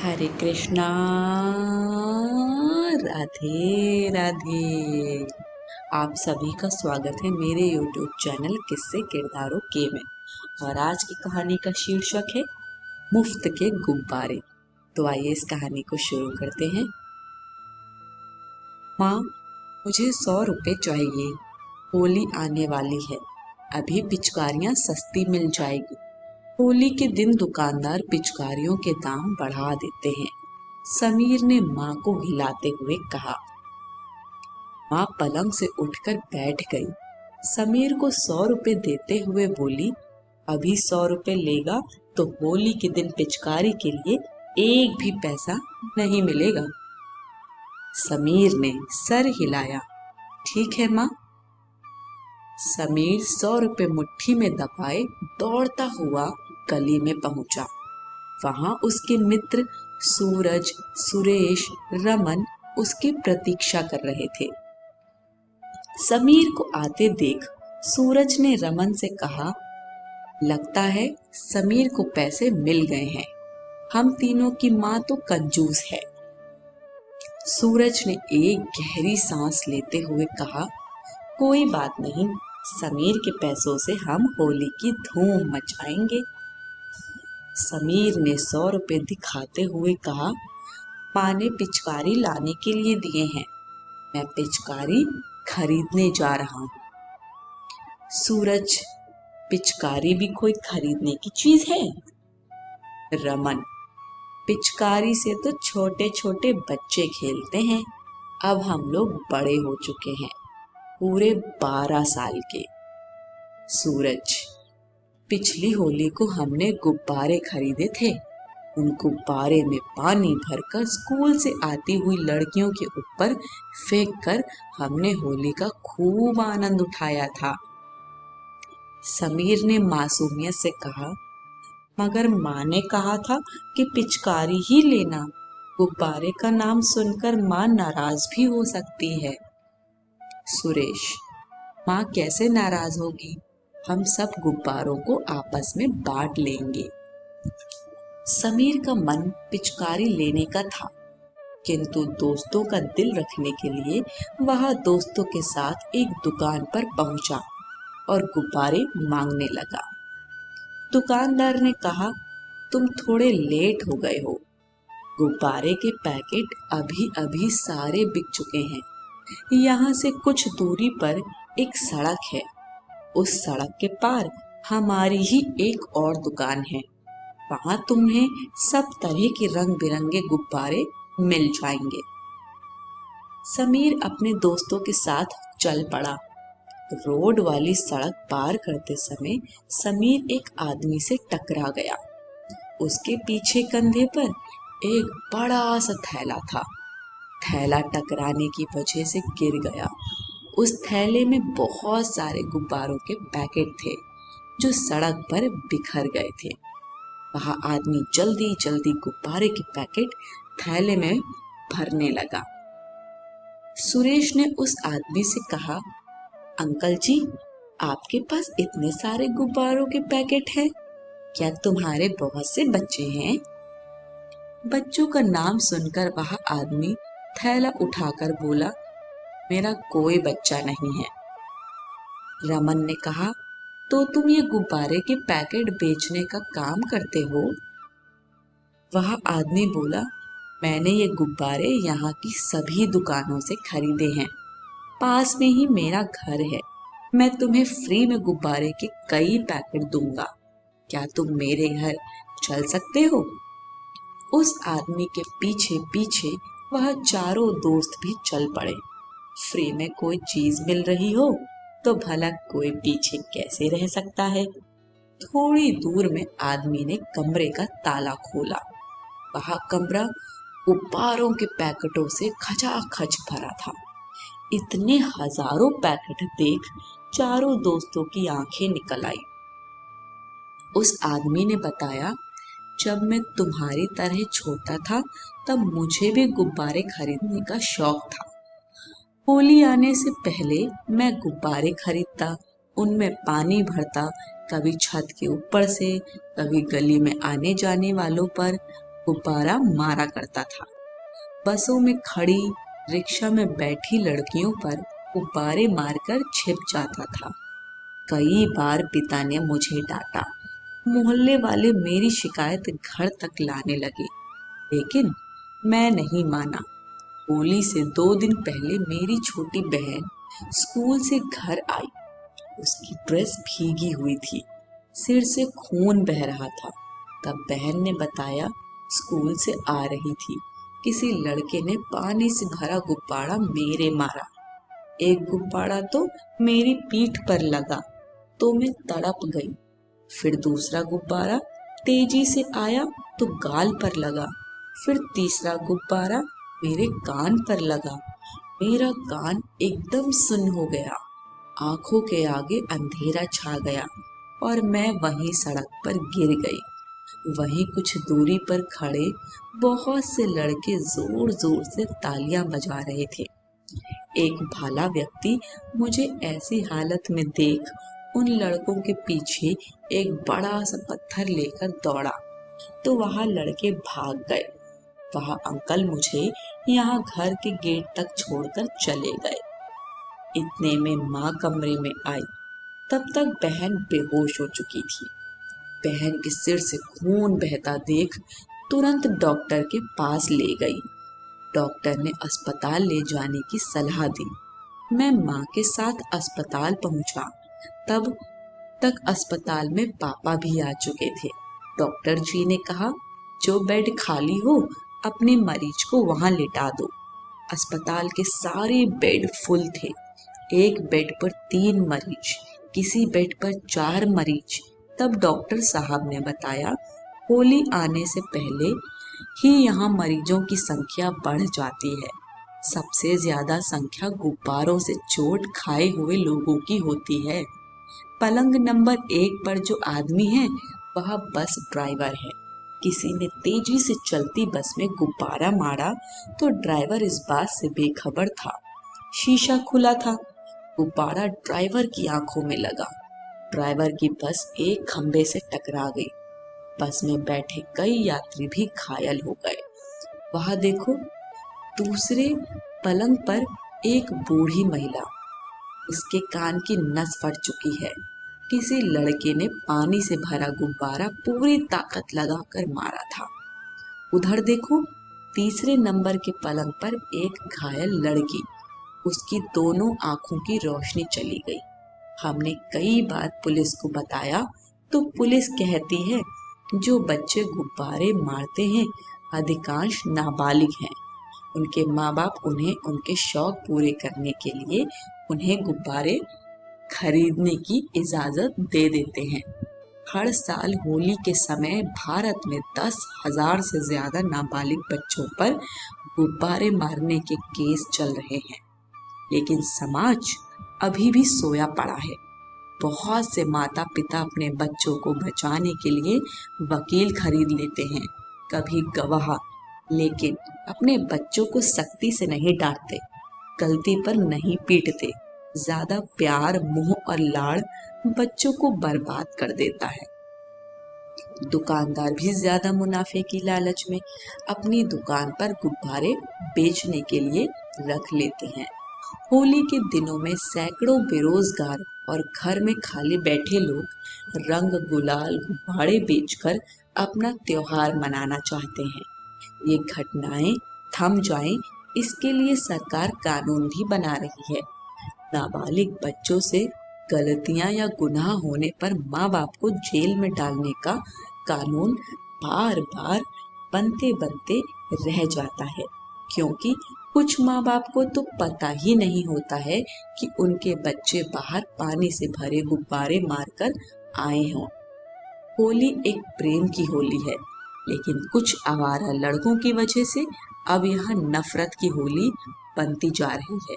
हरे कृष्णा। राधे राधे। आप सभी का स्वागत है मेरे YouTube चैनल किस्से किरदारों के में। और आज की कहानी का शीर्षक है मुफ्त के गुब्बारे। तो आइए इस कहानी को शुरू करते हैं। माँ, मुझे 100 रुपए चाहिए। होली आने वाली है, अभी पिचकारियाँ सस्ती मिल जाएगी। होली के दिन दुकानदार पिचकारियों के दाम बढ़ा देते हैं। समीर ने माँ को हिलाते हुए कहा। माँ पलंग से उठकर बैठ गई। समीर को 100 रुपए देते हुए बोली, अभी 100 रुपए लेगा तो होली के दिन पिचकारी के लिए एक भी पैसा नहीं मिलेगा। समीर ने सर हिलाया। ठीक है माँ। समीर 100 रुपए मुट्ठी में दबाए दौड़ता हुआ गली में पहुंचा। वहां उसके मित्र सूरज, सुरेश, रमन उसकी प्रतीक्षा कर रहे थे। समीर को आते देख सूरज ने रमन से कहा, लगता है समीर को पैसे मिल गए हैं। हम तीनों की माँ तो कंजूस है। सूरज ने एक गहरी सांस लेते हुए कहा, कोई बात नहीं, समीर के पैसों से हम होली की धूम मचाएंगे। समीर ने 100 रुपए दिखाते हुए कहा, माँ ने पिचकारी लाने के लिए दिए हैं, मैं पिचकारी खरीदने जा रहा हूँ। सूरज, पिचकारी भी कोई खरीदने की चीज है? रमन, पिचकारी से तो छोटे छोटे बच्चे खेलते हैं, अब हम लोग बड़े हो चुके हैं, पूरे 12 साल के। सूरज, पिछली होली को हमने गुब्बारे खरीदे थे। उन गुब्बारे में पानी भरकर स्कूल से आती हुई लड़कियों के ऊपर फेंककर हमने होली का खूब आनंद उठाया था। समीर ने मासूमियत से कहा, मगर माँ ने कहा था कि पिचकारी ही लेना। गुब्बारे का नाम सुनकर माँ नाराज भी हो सकती है। सुरेश, माँ कैसे नाराज होगी? हम सब गुब्बारों को आपस में बांट लेंगे। समीर का मन पिचकारी लेने का था, किंतु दोस्तों का दिल रखने के लिए वह दोस्तों के साथ एक दुकान पर पहुंचा और गुब्बारे मांगने लगा। दुकानदार ने कहा, तुम थोड़े लेट हो गए हो, गुब्बारे के पैकेट अभी अभी सारे बिक चुके हैं। यहाँ से कुछ दूरी पर एक सड़क है, उस सड़क के पार हमारी ही एक और दुकान है, वहां तुम्हें सब तरह के रंग बिरंगे गुब्बारे मिल जाएंगे। समीर अपने दोस्तों के साथ चल पड़ा। रोड वाली सड़क पार करते समय समीर एक आदमी से टकरा गया। उसके पीछे कंधे पर एक बड़ा सा थैला था। थैला टकराने की वजह से गिर गया। उस थैले में बहुत सारे गुब्बारों के पैकेट थे जो सड़क पर बिखर गए थे। वह आदमी जल्दी जल्दी गुब्बारे के पैकेट थैले में भरने लगा। सुरेश ने उस आदमी से कहा, अंकल जी, आपके पास इतने सारे गुब्बारों के पैकेट हैं, क्या तुम्हारे बहुत से बच्चे हैं? बच्चों का नाम सुनकर वह आदमी थैला उठाकर बोला, मेरा कोई बच्चा नहीं है। रमन ने कहा, तो तुम ये गुब्बारे के पैकेट बेचने का काम करते हो? वह आदमी बोला, मैंने ये गुब्बारे यहाँ की सभी दुकानों से खरीदे हैं, पास में ही मेरा घर है, मैं तुम्हें फ्री में गुब्बारे के कई पैकेट दूंगा, क्या तुम मेरे घर चल सकते हो? उस आदमी के पीछे पीछे वह चारों दोस्त भी चल पड़े। फ्री में कोई चीज मिल रही हो तो भला कोई पीछे कैसे रह सकता है। थोड़ी दूर में आदमी ने कमरे का ताला खोला। वह कमरा गुब्बारों के पैकेटों से खचाखच भरा था। इतने हजारों पैकेट देख चारों दोस्तों की आंखें निकल आई। उस आदमी ने बताया, जब मैं तुम्हारी तरह छोटा था तब मुझे भी गुब्बारे खरीदने का शौक था। होली आने से पहले मैं गुब्बारे खरीदता, उनमें पानी भरता, कभी छत के ऊपर से, कभी गली में आने जाने वालों पर, गुब्बारा मारा करता था। बसों में खड़ी, रिक्शा में बैठी लड़कियों पर गुब्बारे मारकर छिप जाता था। कई बार पिता ने मुझे डांटा। मोहल्ले वाले मेरी शिकायत घर तक लाने लगे, लेकिन मैं नहीं माना। होली से 2 दिन पहले मेरी छोटी बहन स्कूल से घर आई। उसकी ड्रेस भीगी हुई थी, सिर से खून बह रहा था। तब बहन ने बताया, स्कूल से आ रही थी, किसी लड़के ने पानी से भरा गुब्बारा मेरे मारा। एक गुब्बारा तो मेरी पीठ पर लगा तो मैं तड़प गई। फिर दूसरा गुब्बारा तेजी से आया तो गाल पर लगा। फिर तीसरा गुब्बारा मेरे कान पर लगा। मेरा कान एकदम सुन्न हो गया। आंखों के आगे अंधेरा छा गया और मैं वहीं सड़क पर गिर गई। वहीं कुछ दूरी पर खड़े बहुत से लड़के जोर जोर से तालियां बजा रहे थे। एक भाला व्यक्ति मुझे ऐसी हालत में देख उन लड़कों के पीछे एक बड़ा सा पत्थर लेकर दौड़ा तो वहां लड़के भाग गए। वहां अंकल मुझे यहाँ घर के गेट तक छोड़कर चले गए। इतने में माँ कमरे में आई। तब तक बहन बेहोश हो चुकी थी। बहन के सिर से खून बहता देख तुरंत डॉक्टर के पास ले गई। डॉक्टर ने अस्पताल ले जाने की सलाह दी। मैं माँ के साथ अस्पताल पहुंचा। तब तक अस्पताल में पापा भी आ चुके थे। डॉक्टर जी ने कहा, जो बेड खाली हो अपने मरीज को वहां लिटा दो। अस्पताल के सारे बेड फुल थे। एक बेड पर 3 मरीज, किसी बेड पर 4 मरीज। तब डॉक्टर साहब ने बताया, होली आने से पहले ही यहाँ मरीजों की संख्या बढ़ जाती है। सबसे ज्यादा संख्या गुब्बारों से चोट खाए हुए लोगों की होती है। पलंग नंबर 1 पर जो आदमी है वह बस ड्राइवर है। किसी ने तेजी से चलती बस में गुब्बारा मारा तो ड्राइवर इस बात से बेखबर था। शीशा खुला था। गुब्बारा ड्राइवर की आंखों में लगा। ड्राइवर की बस एक खंबे से टकरा गई। बस में बैठे कई यात्री भी घायल हो गए। वहां देखो, दूसरे पलंग पर एक बूढ़ी महिला, उसके कान की नस फट चुकी है। किसी लड़के ने पानी से भरा गुब्बारा पूरी ताकत लगाकर मारा था। उधर देखो, तीसरे नंबर के पलंग पर एक घायल लड़की, उसकी दोनों आंखों की रोशनी चली गई। हमने कई बार पुलिस को बताया तो पुलिस कहती है, जो बच्चे गुब्बारे मारते हैं अधिकांश नाबालिग हैं। उनके माँ बाप उन्हें उनके शौक पूरे करने के लिए उन्हें गुब्बारे खरीदने की इजाजत दे देते हैं। हर साल होली के समय भारत में 10,000 से ज्यादा नाबालिग बच्चों पर गुब्बारे मारने के केस चल रहे हैं। लेकिन समाज अभी भी सोया पड़ा है। बहुत से माता पिता अपने बच्चों को बचाने के लिए वकील खरीद लेते हैं, कभी गवाह, लेकिन अपने बच्चों को सख्ती से नहीं डांटते, गलती पर नहीं पीटते। ज्यादा प्यार, मोह और लाड़ बच्चों को बर्बाद कर देता है। दुकानदार भी ज्यादा मुनाफे की लालच में अपनी दुकान पर गुब्बारे बेचने के लिए रख लेते हैं। होली के दिनों में सैकड़ों बेरोजगार और घर में खाली बैठे लोग रंग, गुलाल, गुब्बारे बेचकर अपना त्योहार मनाना चाहते हैं। ये घटनाएं थम जाएं, इसके लिए सरकार कानून भी बना रही है। नाबालिग बच्चों से गलतियां या गुनाह होने पर माँ बाप को जेल में डालने का कानून बार बार बनते बनते रह जाता है, क्योंकि कुछ माँ बाप को तो पता ही नहीं होता है कि उनके बच्चे बाहर पानी से भरे गुब्बारे मारकर आए हों। होली एक प्रेम की होली है, लेकिन कुछ आवारा लड़कों की वजह से अब यहाँ नफरत की होली बनती जा रही है।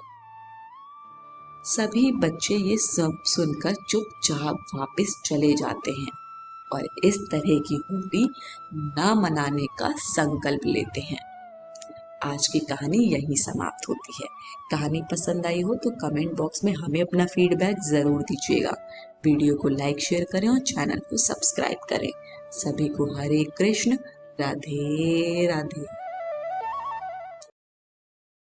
सभी बच्चे ये सब सुनकर चुपचाप वापस चले जाते हैं और इस तरह की होली ना मनाने का संकल्प लेते हैं। आज की कहानी यहीं समाप्त होती है। कहानी पसंद आई हो तो कमेंट बॉक्स में हमें अपना फीडबैक जरूर दीजिएगा। वीडियो को लाइक, शेयर करें और चैनल को सब्सक्राइब करें। सभी को हरे कृष्ण, राधे राधे।